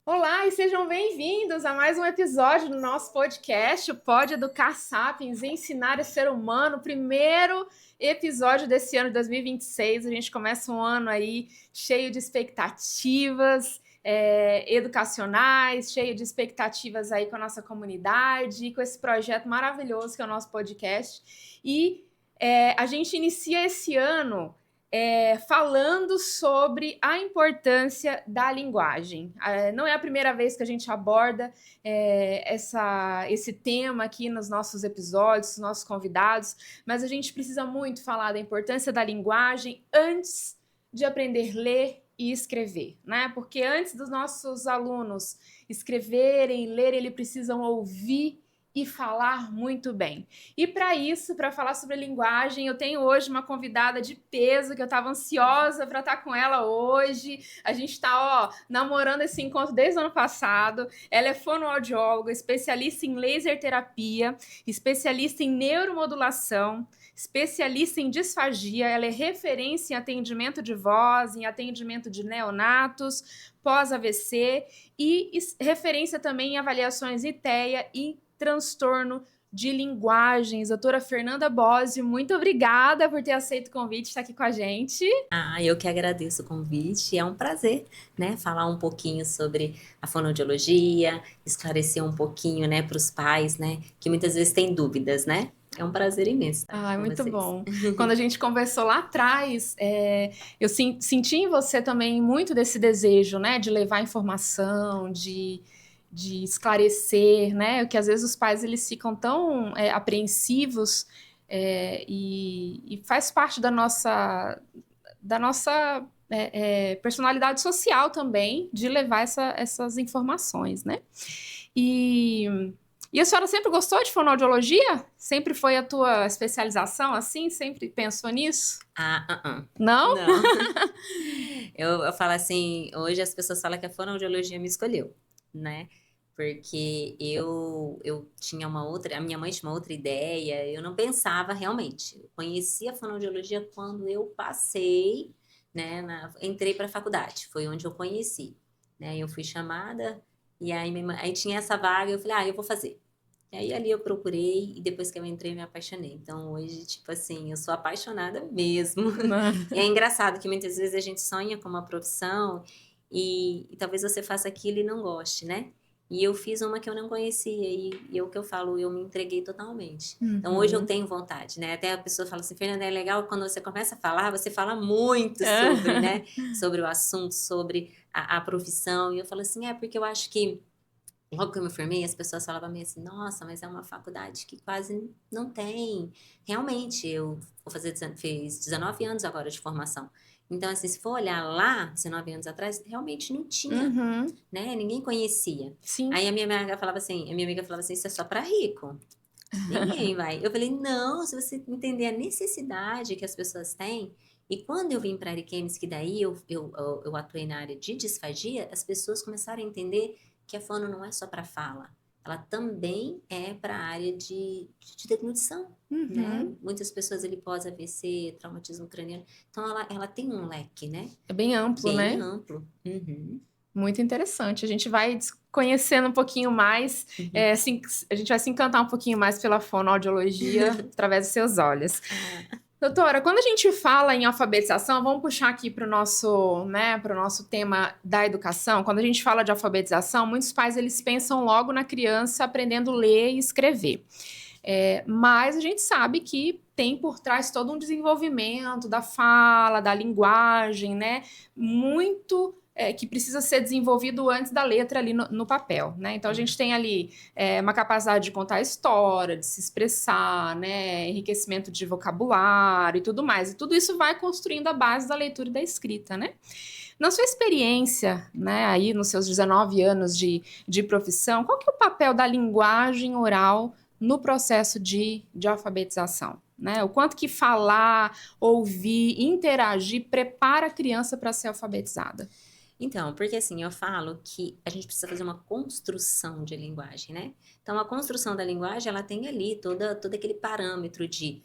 Olá e sejam bem-vindos a mais um episódio do nosso podcast, o Pode Educar Sapiens, Ensinar a Ser Humano, primeiro episódio desse ano de 2026. A gente começa um ano aí cheio de expectativas educacionais, cheio de expectativas aí com a nossa comunidade, com esse projeto maravilhoso que é o nosso podcast. A gente inicia esse ano falando sobre a importância da linguagem. Não é a primeira vez que a gente aborda esse tema aqui nos nossos episódios, nos nossos convidados, mas a gente precisa muito falar da importância da linguagem antes de aprender a ler e escrever, né? Porque antes dos nossos alunos escreverem, lerem, eles precisam ouvir e falar muito bem. E para isso, para falar sobre linguagem, eu tenho hoje uma convidada de peso que eu estava ansiosa para estar com ela hoje. A gente está, namorando esse encontro desde o ano passado. Ela é fonoaudióloga, especialista em laser terapia, especialista em neuromodulação, especialista em disfagia. Ela é referência em atendimento de voz, em atendimento de neonatos, pós-AVC e referência também em avaliações ITEA e transtorno de linguagens. Doutora Fernanda Bosio, muito obrigada por ter aceito o convite de estar aqui com a gente. Eu que agradeço o convite. É um prazer, né, falar um pouquinho sobre a fonoaudiologia, esclarecer um pouquinho, né, para os pais, né, que muitas vezes têm dúvidas, né? É um prazer imenso estar aqui com Muito vocês. bom. Quando a gente conversou lá atrás, eu senti em você também muito desse desejo, né, de levar informação, de esclarecer, né, que às vezes os pais eles ficam tão apreensivos e faz parte da nossa personalidade social também de levar essas informações, né? E a senhora sempre gostou de fonoaudiologia? Sempre foi a tua especialização assim? Sempre pensou nisso? Não? Não. Eu falo assim, hoje as pessoas falam que a fonoaudiologia me escolheu, né? Porque eu tinha a minha mãe tinha uma outra ideia, eu não pensava realmente. Eu conheci a fonoaudiologia quando eu passei, né, entrei para a faculdade, foi onde eu conheci, né? Eu fui chamada e aí tinha essa vaga, eu falei, eu vou fazer. E aí ali eu procurei e depois que eu entrei eu me apaixonei. Então hoje, tipo assim, eu sou apaixonada mesmo. E é engraçado que muitas vezes a gente sonha com uma profissão e talvez você faça aquilo e não goste, né? E eu fiz uma que eu não conhecia e é o que eu falo, eu me entreguei totalmente. Então hoje eu tenho vontade, né? Até a pessoa fala assim, Fernanda, é legal quando você começa a falar, você fala muito sobre, né? Sobre o assunto, sobre a profissão. E eu falo assim, porque eu acho que logo que eu me formei, as pessoas falavam meio assim, nossa, mas é uma faculdade que quase não tem. Realmente, eu fiz 19 anos agora de formação. Então, assim, se for olhar lá, 19 anos atrás, realmente não tinha, né? Ninguém conhecia. Sim. Aí a minha amiga falava assim, isso é só para rico. Ninguém vai. Eu falei, não, se você entender a necessidade que as pessoas têm. E quando eu vim para a Ariquemes, que daí eu atuei na área de disfagia, as pessoas começaram a entender que a fono não é só para fala. Ela também é para a área de deglutição, né? Muitas pessoas ali pós-AVC, traumatismo craniano. Então, ela tem um leque, né? É bem amplo, né? Bem amplo. Muito interessante. A gente vai conhecendo um pouquinho mais, a gente vai se encantar um pouquinho mais pela fonoaudiologia através dos seus olhos. Doutora, quando a gente fala em alfabetização, vamos puxar aqui para o nosso tema da educação. Quando a gente fala de alfabetização, muitos pais eles pensam logo na criança aprendendo a ler e escrever. Mas a gente sabe que tem por trás todo um desenvolvimento da fala, da linguagem, né? Muito que precisa ser desenvolvido antes da letra ali no papel, né? Então a gente tem ali uma capacidade de contar história, de se expressar, né? Enriquecimento de vocabulário e tudo mais. E tudo isso vai construindo a base da leitura e da escrita, né? Na sua experiência, né, aí nos seus 19 anos de profissão, qual que é o papel da linguagem oral no processo de alfabetização? Né? O quanto que falar, ouvir, interagir prepara a criança para ser alfabetizada? Então, porque assim, eu falo que a gente precisa fazer uma construção de linguagem, né? Então, a construção da linguagem, ela tem ali todo aquele parâmetro de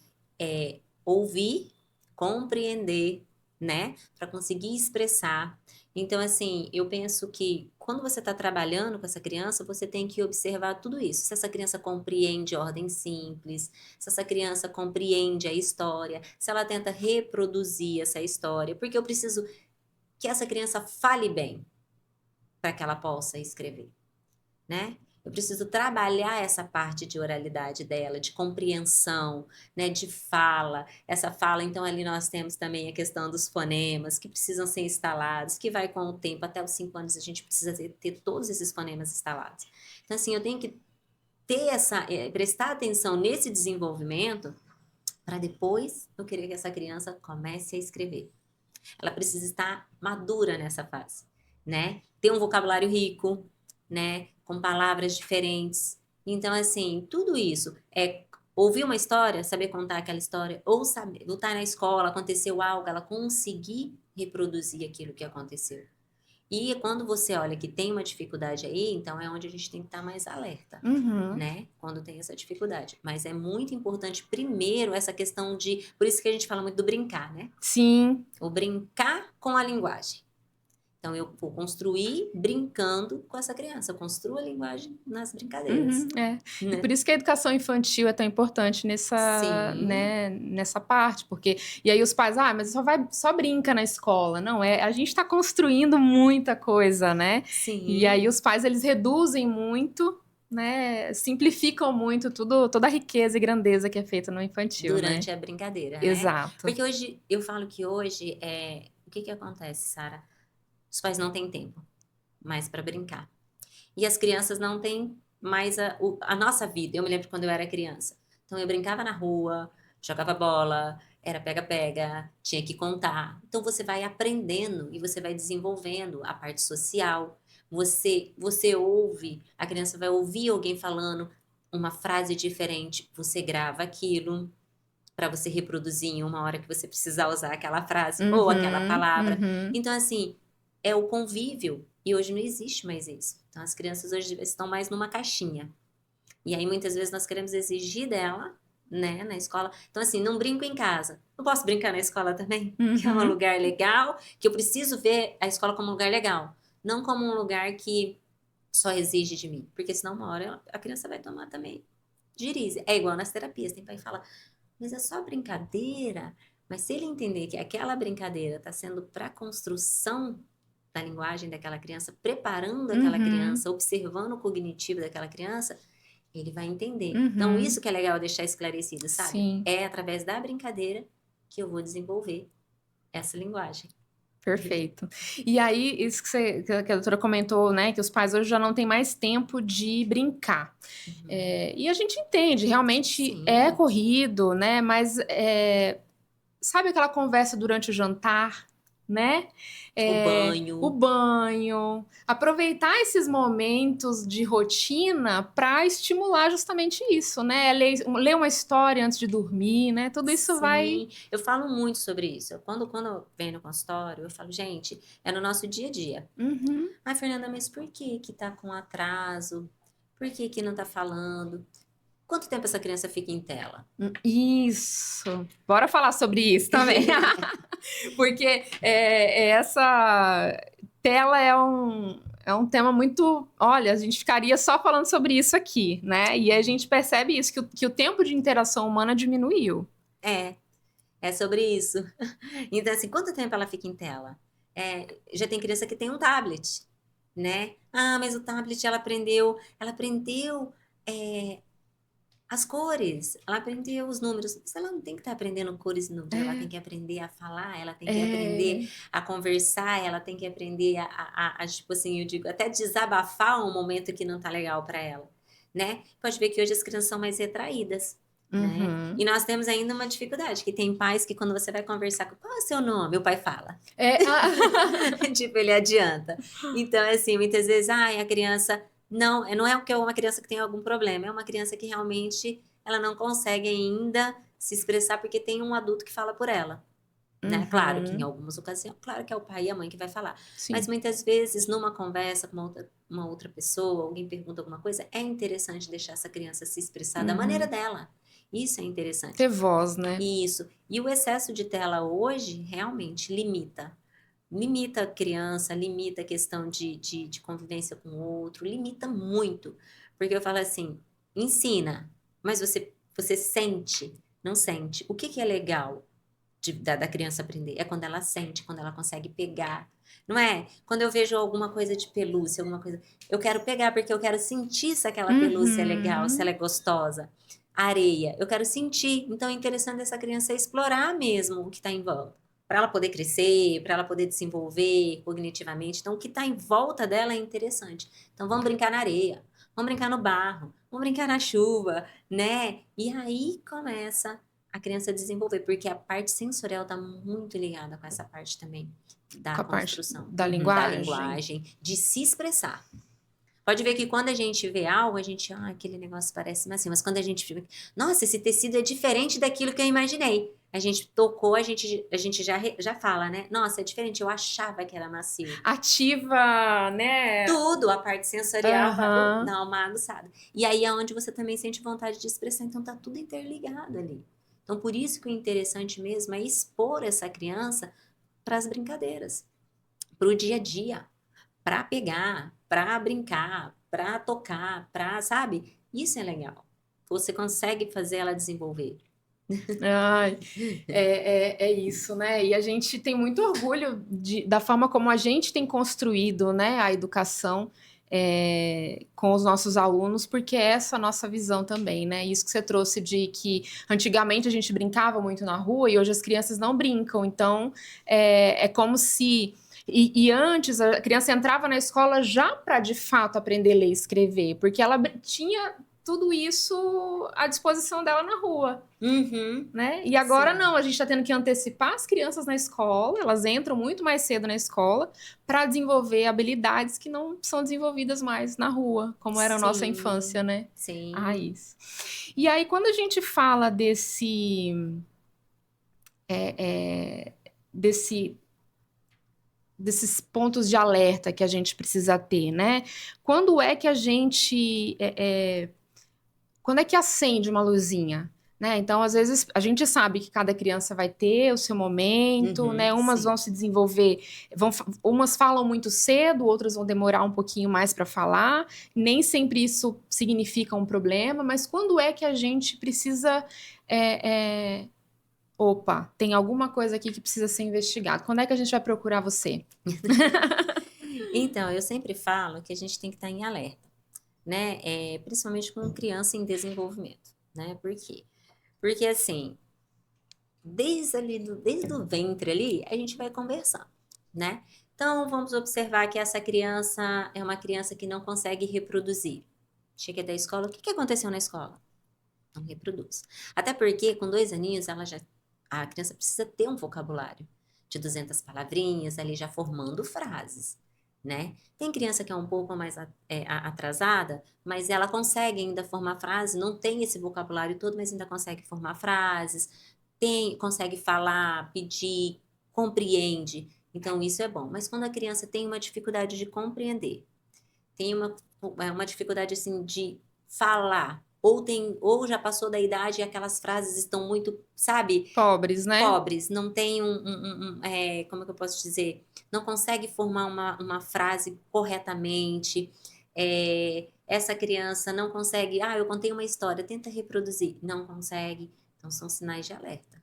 ouvir, compreender, né? Para conseguir expressar. Então, assim, eu penso que quando você está trabalhando com essa criança, você tem que observar tudo isso. Se essa criança compreende ordem simples, se essa criança compreende a história, se ela tenta reproduzir essa história, porque eu preciso que essa criança fale bem para que ela possa escrever, né? Eu preciso trabalhar essa parte de oralidade dela, de compreensão, né, de fala. Essa fala, então, ali nós temos também a questão dos fonemas, que precisam ser instalados, que vai com o tempo, até os 5 anos a gente precisa ter todos esses fonemas instalados. Então, assim, eu tenho que ter prestar atenção nesse desenvolvimento para depois eu querer que essa criança comece a escrever. Ela precisa estar madura nessa fase, né? Ter um vocabulário rico, né? Com palavras diferentes. Então, assim, tudo isso é ouvir uma história, saber contar aquela história, ou saber, ou estar na escola, aconteceu algo, ela conseguir reproduzir aquilo que aconteceu. E quando você olha que tem uma dificuldade aí, então é onde a gente tem que estar mais alerta, né? Quando tem essa dificuldade. Mas é muito importante, primeiro, essa questão de... Por isso que a gente fala muito do brincar, né? Sim. O brincar com a linguagem. Então, eu vou construir brincando com essa criança. Eu construo a linguagem nas brincadeiras. É. E Né? por isso que a educação infantil é tão importante nessa, Sim. né, nessa parte, porque... E aí os pais, mas só brinca na escola. Não, a gente está construindo muita coisa, né? Sim. E aí os pais, eles reduzem muito, né, simplificam muito toda a riqueza e grandeza que é feita no infantil, Durante né? a brincadeira, Exato. né? Porque hoje, eu falo que hoje, o que acontece, Sara? Os pais não têm tempo mais para brincar. E as crianças não têm mais a nossa vida. Eu me lembro quando eu era criança. Então, eu brincava na rua, jogava bola, era pega-pega, tinha que contar. Então, você vai aprendendo e você vai desenvolvendo a parte social. Você ouve, a criança vai ouvir alguém falando uma frase diferente, você grava aquilo para você reproduzir em uma hora que você precisar usar aquela frase ou aquela palavra. Então, assim, é o convívio. E hoje não existe mais isso. Então, as crianças hoje estão mais numa caixinha. E aí, muitas vezes, nós queremos exigir dela, né, na escola. Então, assim, não brinco em casa. Não posso brincar na escola também? Que é um lugar legal, que eu preciso ver a escola como um lugar legal. Não como um lugar que só exige de mim. Porque senão, uma hora, a criança vai tomar também girize. É igual nas terapias. Tem pai que fala, mas é só brincadeira. Mas se ele entender que aquela brincadeira está sendo para a construção da linguagem daquela criança, preparando aquela criança, observando o cognitivo daquela criança, ele vai entender. Então, isso que é legal deixar esclarecido, sabe? Sim. É através da brincadeira que eu vou desenvolver essa linguagem. Perfeito. E aí, isso que a doutora comentou, né, que os pais hoje já não têm mais tempo de brincar. E a gente entende, realmente é corrido, né, mas sabe aquela conversa durante o jantar, né? O banho. Aproveitar esses momentos de rotina para estimular justamente isso, né? Ler uma história antes de dormir, né? Tudo isso vai... Eu falo muito sobre isso. Quando eu venho no consultório, eu falo, gente, é no nosso dia a dia. Fernanda, mas por que tá com atraso? Por que não tá falando? Quanto tempo essa criança fica em tela? Isso. Bora falar sobre isso também. Porque essa tela é um tema muito... Olha, a gente ficaria só falando sobre isso aqui, né? E a gente percebe isso, que o tempo de interação humana diminuiu. É sobre isso. Então, assim, quanto tempo ela fica em tela? Já tem criança que tem um tablet, né? Mas o tablet ela aprendeu as cores, ela aprendeu os números. Mas ela não tem que estar aprendendo cores e números, ela tem que aprender a falar, ela tem que aprender a conversar, ela tem que aprender tipo assim, eu digo, até desabafar um momento que não tá legal para ela, né? Pode ver que hoje as crianças são mais retraídas, né? E nós temos ainda uma dificuldade, que tem pais que quando você vai conversar com, qual é o seu nome? O pai fala. Tipo, ele adianta. Então, assim, muitas vezes, a criança... Não é que é uma criança que tem algum problema, é uma criança que realmente ela não consegue ainda se expressar porque tem um adulto que fala por ela. Né? Claro que em algumas ocasiões, claro que é o pai e a mãe que vai falar. Sim. Mas muitas vezes, numa conversa com uma outra pessoa, alguém pergunta alguma coisa, é interessante deixar essa criança se expressar da maneira dela. Isso é interessante. Ter voz, né? Isso. E o excesso de tela hoje realmente limita. Limita a criança, limita a questão de convivência com o outro, limita muito. Porque eu falo assim, ensina, mas você sente, não sente. O que é legal da criança aprender? É quando ela sente, quando ela consegue pegar. Não é? Quando eu vejo alguma coisa de pelúcia, alguma coisa, eu quero pegar porque eu quero sentir se aquela pelúcia é legal, se ela é gostosa. Areia, eu quero sentir. Então é interessante essa criança explorar mesmo o que está em volta. Para ela poder crescer, para ela poder desenvolver cognitivamente. Então, o que está em volta dela é interessante. Então, vamos brincar na areia, vamos brincar no barro, vamos brincar na chuva, né? E aí começa a criança desenvolver, porque a parte sensorial está muito ligada com essa parte também da Com a parte construção, da da linguagem. linguagem, de se expressar. Pode ver que quando a gente vê algo, a gente, aquele negócio parece assim, mas quando a gente fica, nossa, esse tecido é diferente daquilo que eu imaginei. A gente tocou, a gente já fala, né? Nossa, é diferente, eu achava que era macio. Ativa, né? Tudo, a parte sensorial, Aham. dá uma aguçada. E aí é onde você também sente vontade de expressar, então tá tudo interligado ali. Então, por isso que o interessante mesmo é expor essa criança para as brincadeiras, para o dia a dia, para pegar, para brincar, para tocar, sabe? Isso é legal. Você consegue fazer ela desenvolver. Ai, é isso, né? E a gente tem muito orgulho da forma como a gente tem construído, né, a educação com os nossos alunos, porque é essa a nossa visão também, né? Isso que você trouxe de que antigamente a gente brincava muito na rua e hoje as crianças não brincam. Então, é como se... E antes a criança entrava na escola já para de fato aprender a ler e escrever, porque ela tinha tudo isso à disposição dela na rua. Uhum. Né? E agora Sim. não, a gente está tendo que antecipar as crianças na escola, elas entram muito mais cedo na escola para desenvolver habilidades que não são desenvolvidas mais na rua, como era a nossa infância, né? Sim. A raiz. E aí, quando a gente fala desses pontos de alerta que a gente precisa ter, né? Quando é que a gente... quando é que acende uma luzinha? Né? Então, às vezes, a gente sabe que cada criança vai ter o seu momento, né? Umas sim. vão se desenvolver, umas falam muito cedo, outras vão demorar um pouquinho mais para falar. Nem sempre isso significa um problema, mas quando é que a gente precisa... Opa, tem alguma coisa aqui que precisa ser investigado. Quando é que a gente vai procurar você? Então, eu sempre falo que a gente tem que estar em alerta, né? Principalmente com criança em desenvolvimento, né? Por quê? Porque assim, desde o ventre ali, a gente vai conversando, né? Então, vamos observar que essa criança é uma criança que não consegue reproduzir. Chega da escola, o que aconteceu na escola? Não reproduz. Até porque, com 2 aninhos, a criança precisa ter um vocabulário de 200 palavrinhas, ali já formando frases, né? Tem criança que é um pouco mais atrasada, mas ela consegue ainda formar frases, não tem esse vocabulário todo, mas ainda consegue formar frases, consegue falar, pedir, compreende. Então, isso é bom. Mas quando a criança tem uma dificuldade de compreender, tem uma dificuldade assim de falar, ou já passou da idade e aquelas frases estão muito, sabe, Pobres, né? pobres, não tem como é que eu posso dizer? Não consegue formar uma frase corretamente. Essa criança não consegue, eu contei uma história, tenta reproduzir, não consegue. Então são sinais de alerta,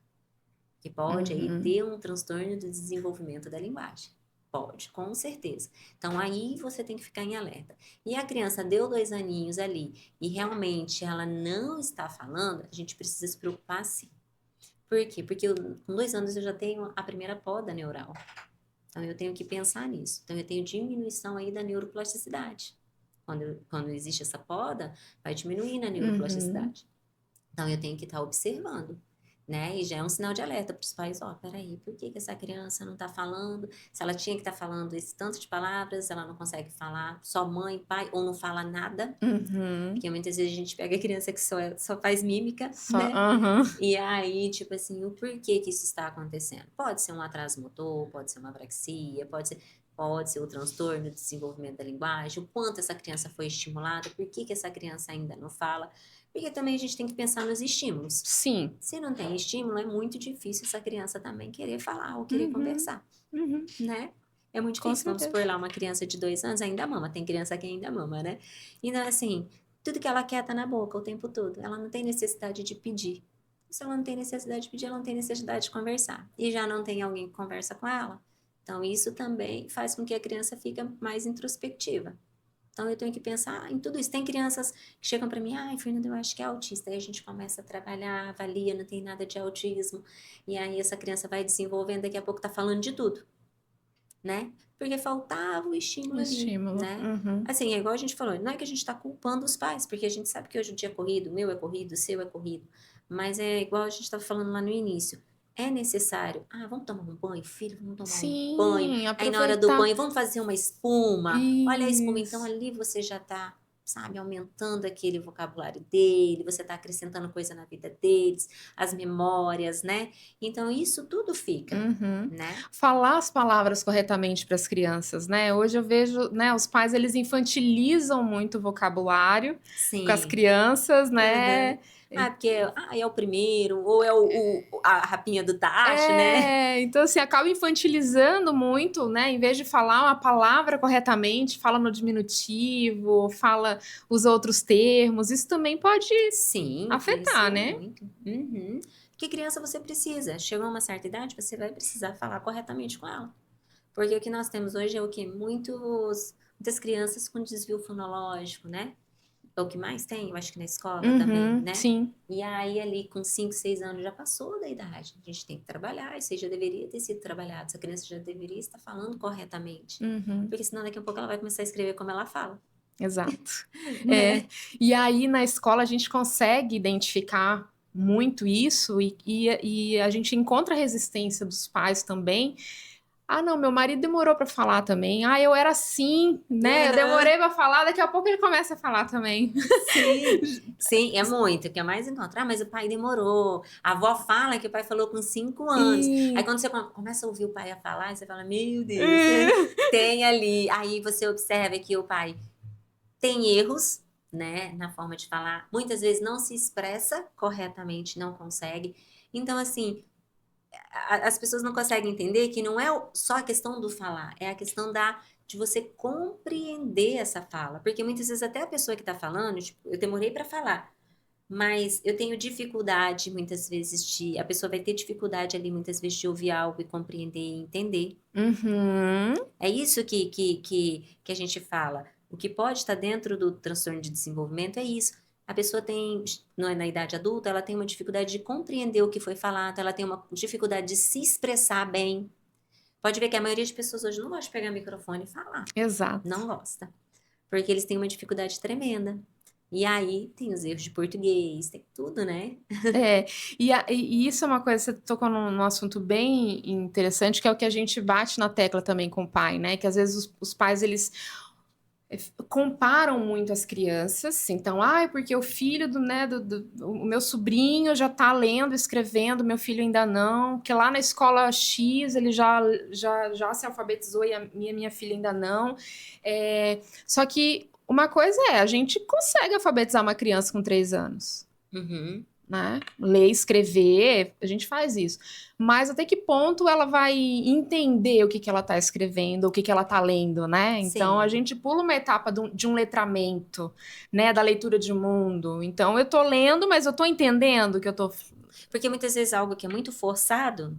que pode aí ter um transtorno do desenvolvimento da linguagem. Pode, com certeza. Então, aí você tem que ficar em alerta. E a criança deu 2 aninhos ali e realmente ela não está falando, a gente precisa se preocupar sim. Por quê? Porque com 2 anos eu já tenho a primeira poda neural. Então, eu tenho que pensar nisso. Então, eu tenho diminuição aí da neuroplasticidade. Quando existe essa poda, vai diminuindo a neuroplasticidade. Então, eu tenho que estar observando, né? E já é um sinal de alerta para os pais, peraí, por que essa criança não está falando? Se ela tinha que estar falando esse tanto de palavras, ela não consegue falar, só mãe, pai, ou não fala nada. Porque muitas vezes a gente pega a criança que só faz mímica, né? E aí, tipo assim, o porquê que isso está acontecendo? Pode ser um atraso motor, pode ser uma apraxia, pode ser o transtorno de desenvolvimento da linguagem, o quanto essa criança foi estimulada, por que essa criança ainda não fala. Porque também a gente tem que pensar nos estímulos. Sim. Se não tem estímulo, é muito difícil essa criança também querer falar ou querer conversar, né? É muito Com difícil. Vamos certeza. supor lá, uma criança de 2 anos ainda mama. Tem criança que ainda mama, né? Então, assim, tudo que ela quer tá na boca o tempo todo. Ela não tem necessidade de pedir. Se ela não tem necessidade de pedir, ela não tem necessidade de conversar. E já não tem alguém que conversa com ela. Então, isso também faz com que a criança fique mais introspectiva. Então, eu tenho que pensar em tudo isso. Tem crianças que chegam para mim, ai, Fernanda, eu acho que é autista. Aí a gente começa a trabalhar, avalia, não tem nada de autismo. E aí essa criança vai desenvolvendo, daqui a pouco tá falando de tudo, né? Porque faltava o estímulo ali, né? Assim, é igual a gente falou, não é que a gente tá culpando os pais, porque a gente sabe que hoje o dia é corrido, o meu é corrido, o seu é corrido. Mas é igual a gente tava falando lá no início. É necessário. Ah, vamos tomar um banho, filho? Vamos tomar um banho. Sim, Aí na hora do aproveitar. banho, vamos fazer uma espuma. Olha a espuma. Então Isso. ali você já tá, sabe, aumentando aquele vocabulário dele, você tá acrescentando coisa na vida deles, as memórias, né? Então isso tudo fica, né? Falar as palavras corretamente para as crianças, né? Hoje eu vejo, né, os pais eles infantilizam muito o vocabulário com as Sim. crianças, né? Ah, porque é o primeiro, ou é a rapinha do tacho, né? Então assim, acaba infantilizando muito, né? Em vez de falar uma palavra corretamente, fala no diminutivo, fala os outros termos. Isso também pode Sim, afetar, influencia né? muito. Porque criança você precisa. Chegou a uma certa idade, você vai precisar falar corretamente com ela. Porque o que nós temos hoje é o quê? Muitas crianças com desvio fonológico, né? É o que mais tem, eu acho que na escola também, né? Sim. E aí ali com 5, 6 anos já passou da idade. A gente tem que trabalhar, isso aí já deveria ter sido trabalhado. Essa criança já deveria estar falando corretamente. Porque senão daqui a pouco ela vai começar a escrever como ela fala. Exato. Né? E aí na escola a gente consegue identificar muito isso e a gente encontra a resistência dos pais também. Ah, não, meu marido demorou para falar também. Ah, eu era assim, né? Eu demorei para falar, daqui a pouco ele começa a falar também. Sim, é muito, o que é mais encontrar, mas o pai demorou. A avó fala que o pai falou com 5 anos. Aí quando você começa a ouvir o pai a falar, você fala, meu Deus, tem ali. Aí você observa que o pai tem erros, né, na forma de falar. Muitas vezes não se expressa corretamente, não consegue. Então, assim, as pessoas não conseguem entender que não é só a questão do falar, é a questão de você compreender essa fala. Porque muitas vezes até a pessoa que está falando, tipo, eu demorei para falar, mas eu tenho dificuldade muitas vezes a pessoa vai ter dificuldade ali muitas vezes de ouvir algo e compreender e entender. É isso que a gente fala. O que pode estar dentro do transtorno de desenvolvimento é isso. A pessoa tem, na idade adulta, ela tem uma dificuldade de compreender o que foi falado, ela tem uma dificuldade de se expressar bem. Pode ver que a maioria das pessoas hoje não gosta de pegar o microfone e falar. Exato. Não gosta. Porque eles têm uma dificuldade tremenda. E aí tem os erros de português, tem tudo, né? E isso é uma coisa, você tocou num assunto bem interessante, que é o que a gente bate na tecla também com o pai, né? Que às vezes os pais, eles comparam muito as crianças, então, porque o filho o meu sobrinho já tá lendo, escrevendo, meu filho ainda não, porque lá na escola X ele já se alfabetizou e a minha filha ainda não. Só que uma coisa a gente consegue alfabetizar uma criança com 3 anos. Né? Ler, escrever, a gente faz isso. Mas até que ponto ela vai entender o que ela está escrevendo, o que ela está lendo, né? Então, Sim. a gente pula uma etapa de um letramento, né? Da leitura de mundo. Então, eu tô lendo, mas eu tô entendendo o que eu tô... Porque muitas vezes algo que é muito forçado,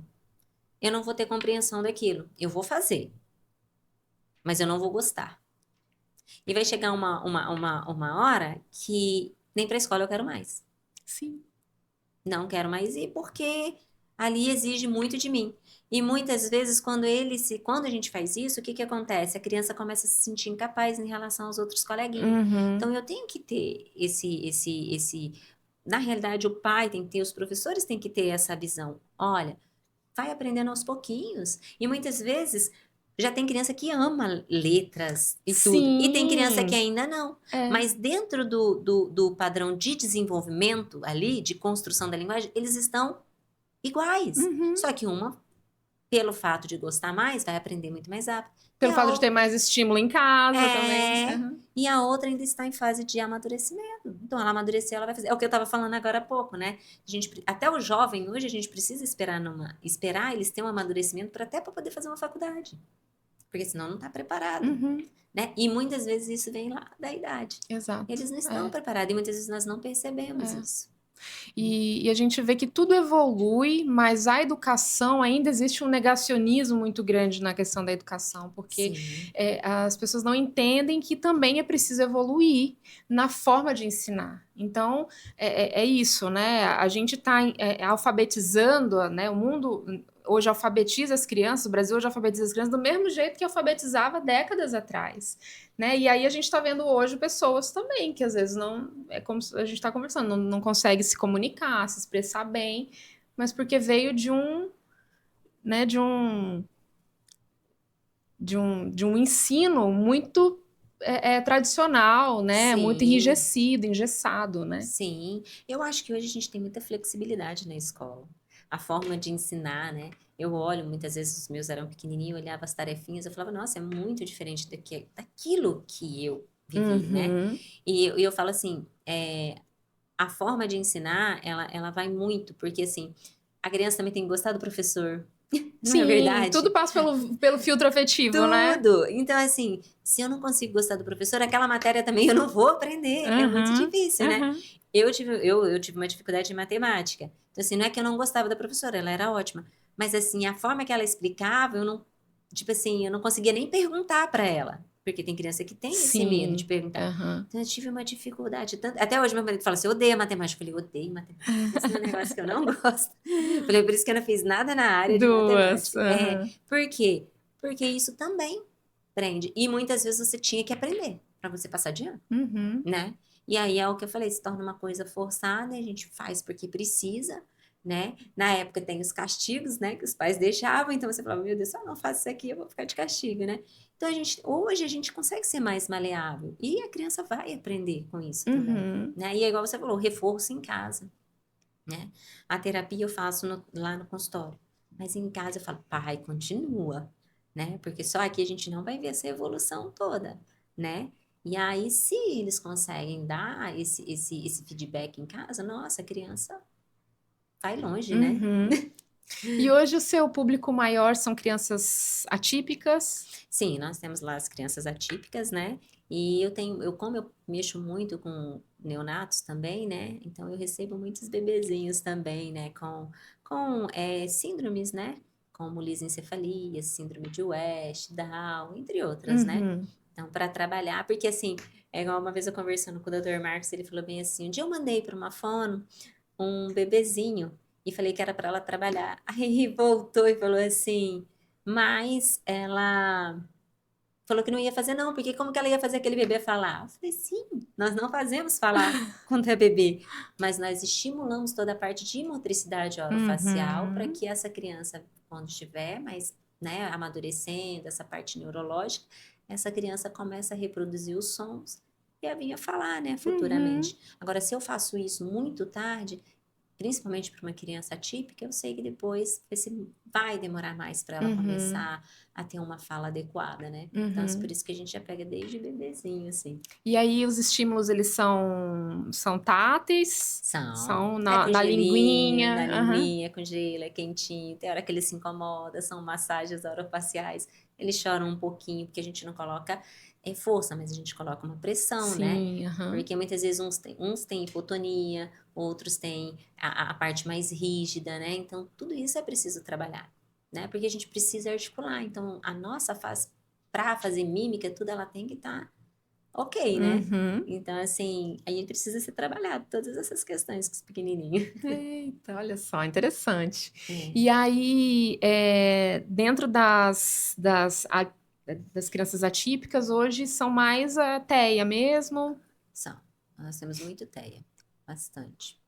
eu não vou ter compreensão daquilo. Eu vou fazer, mas eu não vou gostar. E vai chegar uma hora que nem para a escola eu quero mais. Sim. Não quero mais ir porque ali exige muito de mim. E muitas vezes quando a gente faz isso, o que acontece? A criança começa a se sentir incapaz em relação aos outros coleguinhas. Então eu tenho que ter na realidade o pai tem que ter, os professores têm que ter essa visão. Olha, vai aprendendo aos pouquinhos. E muitas vezes já tem criança que ama letras e tudo. E tem criança que ainda não. Mas dentro do padrão de desenvolvimento ali, de construção da linguagem, eles estão iguais. Só que uma pelo fato de gostar mais, vai aprender muito mais rápido. Pelo fato de ter mais estímulo em casa também. E a outra ainda está em fase de amadurecimento. Então, ela amadureceu, ela vai fazer. É o que eu estava falando agora há pouco, né? Até o jovem hoje, a gente precisa esperar eles terem um amadurecimento até para poder fazer uma faculdade. Porque senão não está preparado. Né? E muitas vezes isso vem lá da idade. Exato. Eles não estão preparados e muitas vezes nós não percebemos isso. E a gente vê que tudo evolui, mas a educação ainda existe um negacionismo muito grande na questão da educação, porque as pessoas não entendem que também é preciso evoluir na forma de ensinar. Então, é isso, né? A gente está alfabetizando, né? O mundo hoje alfabetiza as crianças, o Brasil hoje alfabetiza as crianças do mesmo jeito que alfabetizava décadas atrás. Né? E aí a gente está vendo hoje pessoas também que às vezes não, é como a gente está conversando, não consegue se comunicar, se expressar bem, mas porque veio de um ensino muito tradicional, né? Muito enrijecido, engessado, né? Sim, eu acho que hoje a gente tem muita flexibilidade na escola. A forma de ensinar, né? Eu olho, muitas vezes os meus eram pequenininhos, eu olhava as tarefinhas, eu falava, nossa, é muito diferente daquilo que eu vivi, né? E eu falo assim, a forma de ensinar, ela vai muito, porque assim, a criança também tem que gostar do professor, não é verdade? Tudo passa pelo filtro afetivo, né? Tudo! Então, assim, se eu não consigo gostar do professor, aquela matéria também eu não vou aprender, é muito difícil, né? Eu tive uma dificuldade em matemática, então assim, não é que eu não gostava da professora, ela era ótima, mas assim, a forma que ela explicava, eu não conseguia nem perguntar para ela, porque tem criança que tem esse medo de perguntar. Então eu tive uma dificuldade, até hoje meu marido fala assim, eu odeio matemática. Eu falei, odeio matemática, esse é um negócio que eu não gosto. Eu falei, por isso que eu não fiz nada na área de matemática. Por quê? Porque isso também prende, e muitas vezes você tinha que aprender para você passar de ano, né? E aí é o que eu falei, se torna uma coisa forçada, e a gente faz porque precisa, né? Na época tem os castigos, né? Que os pais deixavam, então você falava, meu Deus, se eu não faço isso aqui, eu vou ficar de castigo, né? Então hoje a gente consegue ser mais maleável, e a criança vai aprender com isso também, né? E é igual você falou, reforço em casa, né? A terapia eu faço lá no consultório, mas em casa eu falo, pai, continua, né? Porque só aqui a gente não vai ver essa evolução toda, né? E aí, se eles conseguem dar esse feedback em casa, nossa, a criança vai longe, né? E hoje o seu público maior são crianças atípicas? Sim, nós temos lá as crianças atípicas, né? E como eu mexo muito com neonatos também, né? Então eu recebo muitos bebezinhos também, né? Com síndromes, né? Como lisencefalia, síndrome de West, Down, entre outras, né? Então, para trabalhar, porque assim, é igual uma vez eu conversando com o Dr. Marcos, ele falou bem assim, um dia eu mandei para uma fono um bebezinho e falei que era para ela trabalhar. Aí voltou e falou assim, mas ela falou que não ia fazer não, porque como que ela ia fazer aquele bebê falar? Eu falei, sim, nós não fazemos falar quando é bebê, mas nós estimulamos toda a parte de motricidade orofacial para que essa criança, quando estiver mais, né, amadurecendo, essa parte neurológica, essa criança começa a reproduzir os sons e a vir a falar, né, futuramente. Agora, se eu faço isso muito tarde, principalmente para uma criança atípica, eu sei que depois vai demorar mais para ela começar a ter uma fala adequada, né? Então, é por isso que a gente já pega desde bebezinho, assim. E aí os estímulos, eles são táteis? São na linguinha? Na linguinha, com gelo, é quentinho. Tem hora que ele se incomoda, são massagens orofaciais. Eles choram um pouquinho, porque a gente não coloca força, mas a gente coloca uma pressão, né? Porque muitas vezes uns têm hipotonia, outros têm a parte mais rígida, né? Então, tudo isso é preciso trabalhar, né? Porque a gente precisa articular. Então, a nossa face, para fazer mímica, tudo ela tem que estar ok, né? Então, assim, a gente precisa ser trabalhado todas essas questões com os pequenininhos. Eita, olha só, interessante. E aí, dentro das crianças atípicas, hoje são mais a TEA mesmo? São. Nós temos muito TEA, bastante.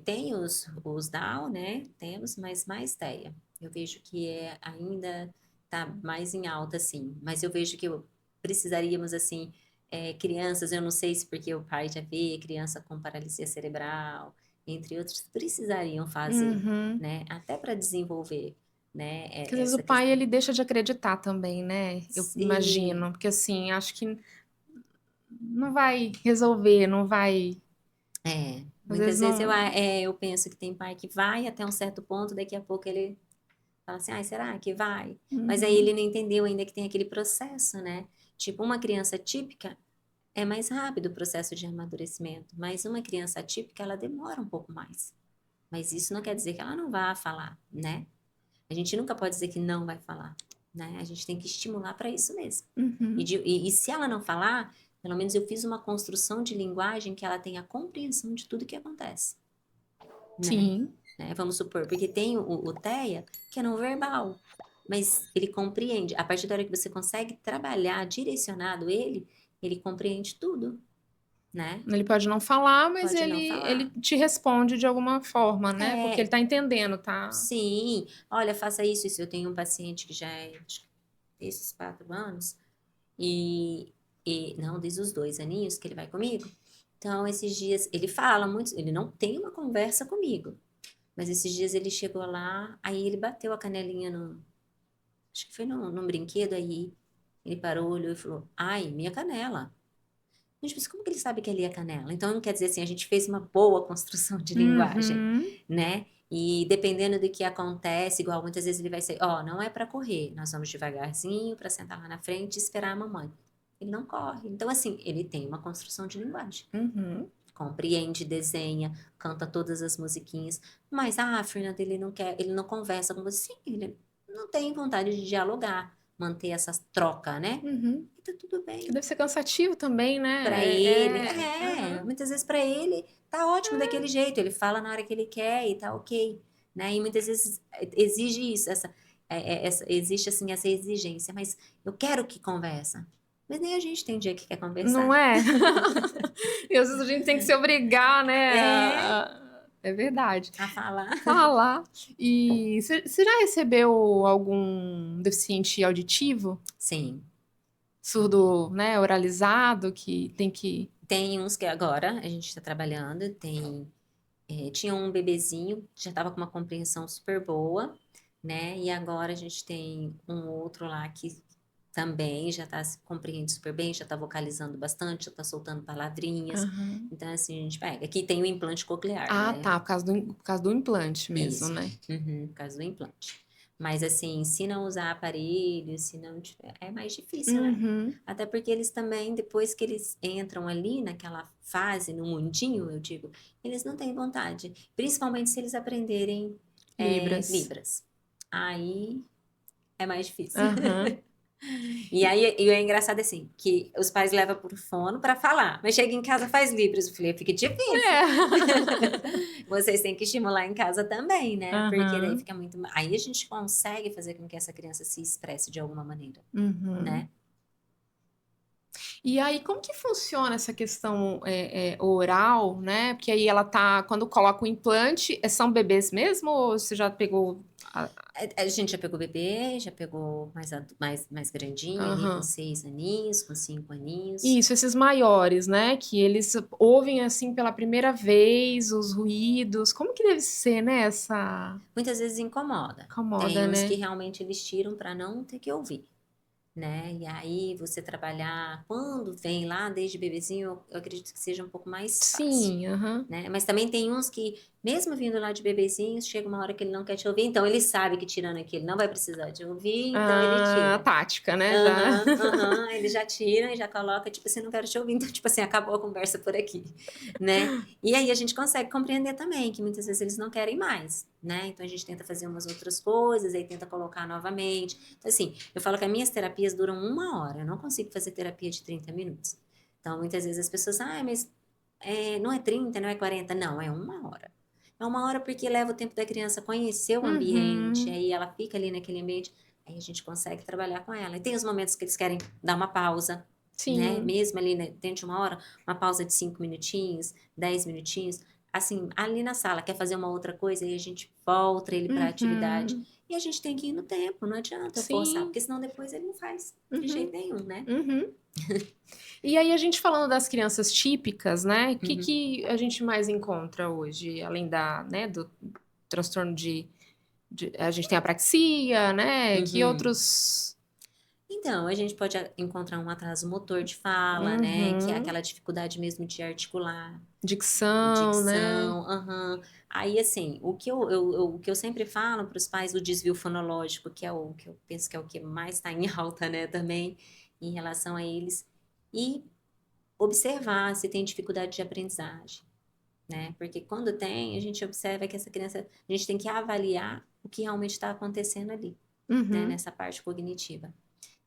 Tem os Down, né? Temos, mas mais TEA. Eu vejo que ainda tá mais em alta, assim. Mas eu vejo que precisaríamos, assim, crianças, eu não sei se porque o pai já vê criança com paralisia cerebral, entre outros, precisariam fazer, né? Até para desenvolver. né? Porque às vezes o Essa pai, questão. ele deixa de acreditar também, né? Eu Sim, imagino. Porque assim, acho que não vai resolver, não vai. Às vezes muitas vezes não. eu penso que tem pai que vai até um certo ponto, daqui a pouco ele fala assim, ai, será que vai? Mas aí Uhum. ele não entendeu ainda que tem aquele processo, né? Tipo, uma criança típica é mais rápido o processo de amadurecimento, mas uma criança atípica, ela demora um pouco mais. Mas isso não quer dizer que ela não vá falar, né? A gente nunca pode dizer que não vai falar, né? A gente tem que estimular para isso mesmo. Uhum. E se ela não falar, pelo menos eu fiz uma construção de linguagem que ela tenha compreensão de tudo que acontece, né? Sim. Vamos supor, porque tem o TEA, que é não verbal, mas ele compreende. A partir da hora que você consegue trabalhar direcionado ele compreende tudo, né? Ele pode não falar, mas Pode não ele falar. te responde de alguma forma, né? Porque ele É, tá entendendo, tá? sim. Olha, faça isso, isso. Eu tenho um paciente que já acho que tem esses 4 anos, e, não, desde os 2 aninhos que ele vai comigo. Então, esses dias, ele fala muito, ele não tem uma conversa comigo, mas esses dias ele chegou lá, aí ele bateu a canelinha no, acho que foi num brinquedo, aí ele parou, olhou e falou, ai, minha canela. Gente, mas como que ele sabe que ali é canela? Então, não quer dizer assim, a gente fez uma boa construção de linguagem, Uhum. né? E dependendo do que acontece, igual muitas vezes ele vai ser, ó, não é para correr, nós vamos devagarzinho para sentar lá na frente e esperar a mamãe. Ele não corre. Então, assim, ele tem uma construção de linguagem. Uhum. Compreende, desenha, canta todas as musiquinhas, mas, Fernanda, ele não quer, ele não conversa com você. Sim, ele não tem vontade de dialogar, manter essa troca, né? Uhum. E tá tudo Que bem. deve ser cansativo também, Para né? ele, Aham. muitas vezes para ele tá ótimo daquele jeito, ele fala na hora que ele quer e tá ok, né? E muitas vezes exige isso, existe assim essa exigência, mas eu quero que conversa. Mas nem a gente tem dia que quer Não conversar. é? E às vezes a gente tem que se obrigar, né? É, É verdade. a falar. Falar. E você já recebeu algum deficiente auditivo? Sim, Surdo, né? Oralizado, que tem que. tem uns que agora a gente está trabalhando, tinha um bebezinho, já estava com uma compreensão super boa, né? E agora a gente tem um outro lá que também já está se compreende super bem, já está vocalizando bastante, já está soltando palavrinhas. Aham. Então, assim, a gente pega. Aqui tem o implante coclear, Ah, né? tá. Por causa do implante mesmo, Isso, né? por causa do implante. Mas, assim, se não usar aparelho, se não tiver, é mais difícil, né? Uhum. Até porque eles também, depois que eles entram ali naquela fase, no mundinho, eu digo, eles não têm vontade. Principalmente se eles aprenderem Libras. Libras. Aí é mais difícil. Aham. E aí, e é engraçado assim, que os pais levam por fono para falar, mas chega em casa faz Libras. Eu falei, fica difícil. É. Vocês têm que estimular em casa também, né? Porque daí Aham. fica muito. Aí a gente consegue fazer com que essa criança se expresse de alguma maneira, Uhum. né? E aí, como que funciona essa questão oral, né? Porque aí ela tá, quando coloca o implante, são bebês mesmo ou você já pegou? A gente já pegou bebê, já pegou mais grandinho ali, com Aham. 6 aninhos, com 5 aninhos. Isso, esses maiores, né? Que eles ouvem assim pela primeira vez os ruídos. Como que deve ser, né? Essa Muitas vezes incomoda. Tem incomoda, uns que né? realmente eles tiram para não ter que ouvir, né? E aí você trabalhar quando vem lá desde bebezinho, eu acredito que seja um pouco mais fácil, Sim, aham. né? Mas também tem uns que, mesmo vindo lá de bebezinho, chega uma hora que ele não quer te ouvir, então ele sabe que tirando aqui ele não vai precisar de ouvir, então ele A tira. tática, né? Já. Aham, aham, ele já tira e já coloca, tipo assim, não quero te ouvir, então, tipo assim, acabou a conversa por aqui, né? E aí a gente consegue compreender também que muitas vezes eles não querem mais, né? Então a gente tenta fazer umas outras coisas, aí tenta colocar novamente. Então, assim, eu falo que as minhas terapias duram 1 hora, eu não consigo fazer terapia de 30 minutos. Então, muitas vezes as pessoas, mas não é 30, não é 40, não, é 1 hora. É 1 hora porque leva o tempo da criança conhecer o ambiente, Uhum. aí ela fica ali naquele ambiente. Aí a gente consegue trabalhar com ela. E tem os momentos que eles querem dar uma pausa, né? Sim. Mesmo ali né, dentro de 1 hora, uma pausa de 5 minutinhos, 10 minutinhos. Assim, ali na sala, quer fazer uma outra coisa, aí a gente volta ele para a atividade. Uhum. E a gente tem que ir no tempo, não adianta forçar, Sim. porque senão depois ele não faz de jeito Uhum. nenhum, né? Uhum. E aí, a gente falando das crianças típicas, né? O que, Uhum. que a gente mais encontra hoje, além do transtorno A gente tem apraxia, né? Que Uhum. outros... Então, a gente pode encontrar um atraso motor de fala, né? Que é aquela dificuldade mesmo de articular, Dicção, né? dicção, aham. Aí, assim, o que eu sempre falo para os pais, o desvio fonológico, que é o que eu penso que é o que mais está em alta, né, também, em relação a eles, e observar se tem dificuldade de aprendizagem, né? Porque quando tem, a gente observa que essa criança, a gente tem que avaliar o que realmente está acontecendo ali, né, Uhum. nessa parte cognitiva.